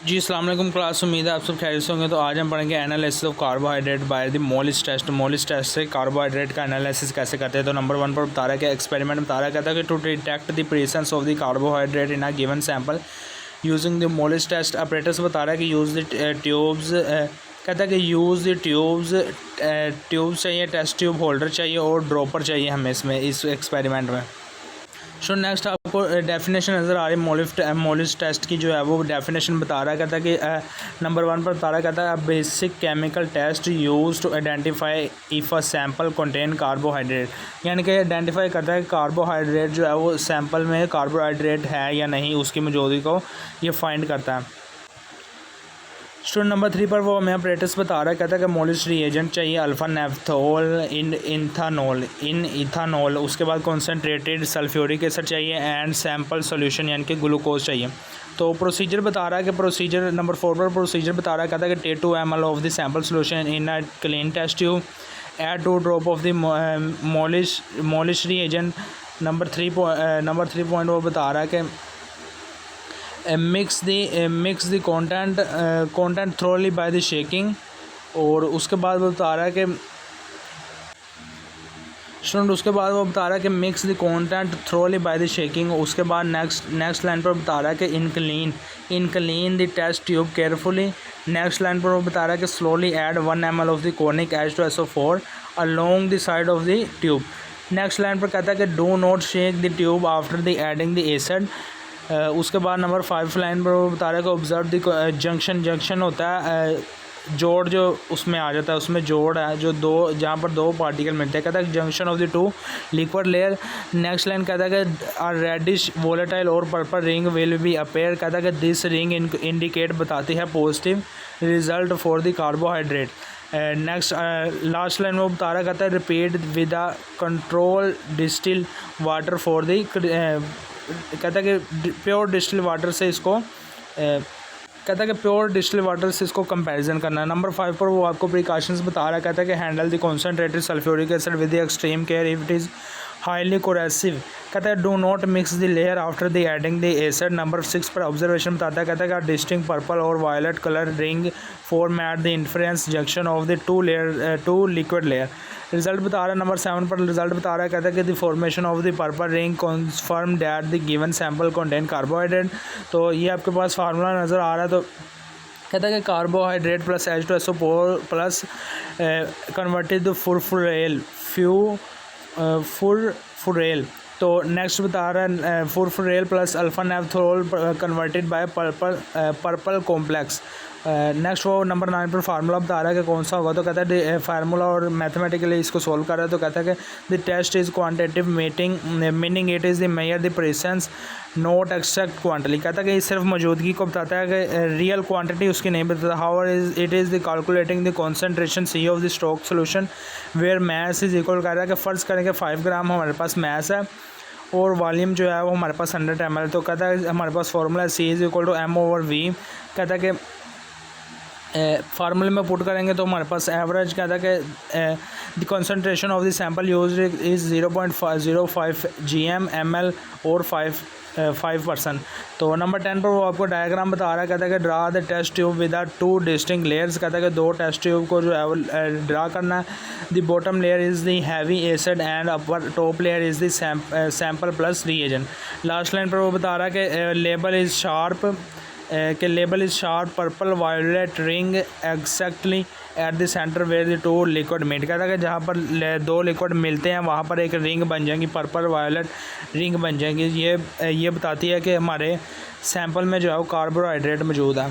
जी अस्सलाम वालेकुम क्लास, उम्मीद है आप सब खैरियत से होंगे। तो आज हम पढ़ेंगे analysis of carbohydrate by the Molisch test. Molisch test से कार्बोहाइड्रेट का एनालिसिस कैसे करते हैं। तो नंबर 1 पर बता रहा है कि एक्सपेरिमेंट बता रहा है, कहता है कि to detect the presence of the carbohydrate in a given sample using the Molisch test operators बता रहा है कि यूज़ द ट्यूब्स, कहता है कि यूज़ द ट्यूब्स चाहिए, टेस्ट ट्यूब होल्डर चाहिए और ड्रॉपर चाहिए हमें इसमें इस एक्सपेरिमेंट में। सो नेक्स्ट आपको डेफिनेशन नज़र आ रही है मोलिस टेस्ट की, जो है वो डेफिनेशन बता रहा है। कहता है कि नंबर 1 पर बता रहा है, कहता है basic chemical test use to identify if a sample contain carbohydrate, यानी कि आइडेंटिफाई करता है कि कार्बोहाइड्रेट जो है वो सैम्पल में कार्बोहाइड्रेट है या नहीं, उसकी मौजूदगी को ये फाइंड करता है। स्टूडेंट नंबर 3 पर वो हमें ऑपरेटर्स बता रहा है, कहता है कि मोलिस रिएजेंट चाहिए अल्फ़ा नेफ्थोल इन इथानोल, उसके बाद कॉन्सेंट्रेटेड सल्फ्यूरिक एसिड चाहिए एंड सैम्पल सोल्यूशन यानी कि ग्लूकोज चाहिए। तो प्रोसीजर बता रहा है कि प्रोसीजर नंबर 4 पर प्रोसीजर बता रहा है, कहता है कि take 2 ml of the sample solution in a clean test tube, add 2 drop of the Molisch reagent. Number 3 point वो बता रहा है कि mix the content thoroughly by the shaking. और उसके बाद वो बता रहा है कि स्टूडेंट उसके बाद वो बता रहा है कि mix the content thoroughly by the shaking. उसके बाद नेक्स्ट लाइन पर बता रहा है कि incline the test tube carefully. Next line पर वो बता रहा है कि slowly add 1 ml of the conc H2SO4 along the side of the tube. Next line पर कहता है कि do not shake the tube after the adding the acid. उसके बाद नंबर 5 लाइन पर वो बता रहा है कि ऑब्जर्व द जंक्शन होता है, जोड़ जो उसमें आ जाता है, उसमें जोड़ है जो जहाँ पर दो पार्टिकल मिलते हैं। कहता है junction of the two liquid layer. Next line कहता है कि रेडिश वोलेटाइल और purple ring will be appear. कहता है कि दिस रिंग इंडिकेट बताती है positive result for the carbohydrate. Next last line में बता रहा कहता है repeat with a control distil water for the, कहता है कि प्योर डिस्टिल वाटर से इसको कहता है कि प्योर डिस्टिल वाटर से इसको कंपैरिजन करना है। नंबर 5 पर वो आपको प्रिकॉशंस बता रहा है, कहता है कि handle the concentrated sulphuric acid with the extreme care if it is highly corrosive. कहता है do not mix the layer after the adding the acid. Number 6 पर ऑब्जर्वेशन बताता है, कहता है कि डिस्टिंक्ट पर्पल और violet colour ring form at the interface junction of the two liquid layer. Result बता रहा है नंबर 7 पर रिजल्ट बता रहा है, कहता है कि the formation of the purple ring confirm that the given sample contain carbohydrate. तो ये आपके पास फार्मूला नज़र आ रहा है। तो कहता है कि carbohydrate plus H2SO4 plus converted furfural. तो नेक्स्ट बता रहा है furfural plus alpha naphthol converted by purple complex. Next वो नंबर 9 पर फार्मूला बता रहा है कि कौन सा होगा। तो कहता है फार्मूला और मैथमेटिकली इसको सोल्व कर रहा है। तो कहता है कि the test is quantitative meaning it is the measure the presence not exact quantity. कहता है कि सिर्फ मौजूदगी को बताता है कि रियल क्वांटिटी उसकी नहीं बताता। However it is the calculating the concentration C of the stock solution where mass is equal. कह रहा है कि फ़र्ज़ करें कि 5 ग्राम हमारे पास मैस है और वॉल्यूम जो है वो हमारे पास 100 ml। तो कहता है हमारे पास formula C is equal to M/V। कहता है कि फार्मूले में पुट करेंगे तो हमारे पास एवरेज कहता है कि the concentration of the sample used is 0.05 gm/ml और 5%। तो नंबर 10 पर वो आपको डायग्राम बता रहा है, कहता है कि draw the test tube with two distinct layers. कहता है कि 2 टेस्ट ट्यूब को जो है वो ड्रा करना है। The bottom layer is the heavy acid and upper top layer is the sample plus reagent. Last line पर वो बता रहा है कि label is sharp purple violet ring exactly at the center where the two liquid meet. कहता है कि जहाँ पर 2 लिक्विड मिलते हैं वहाँ पर एक रिंग बन जाएंगी, पर्पल वायलेट रिंग बन जाएंगी। ये बताती है कि हमारे सैंपल में जो है वो कार्बोहाइड्रेट मौजूद है।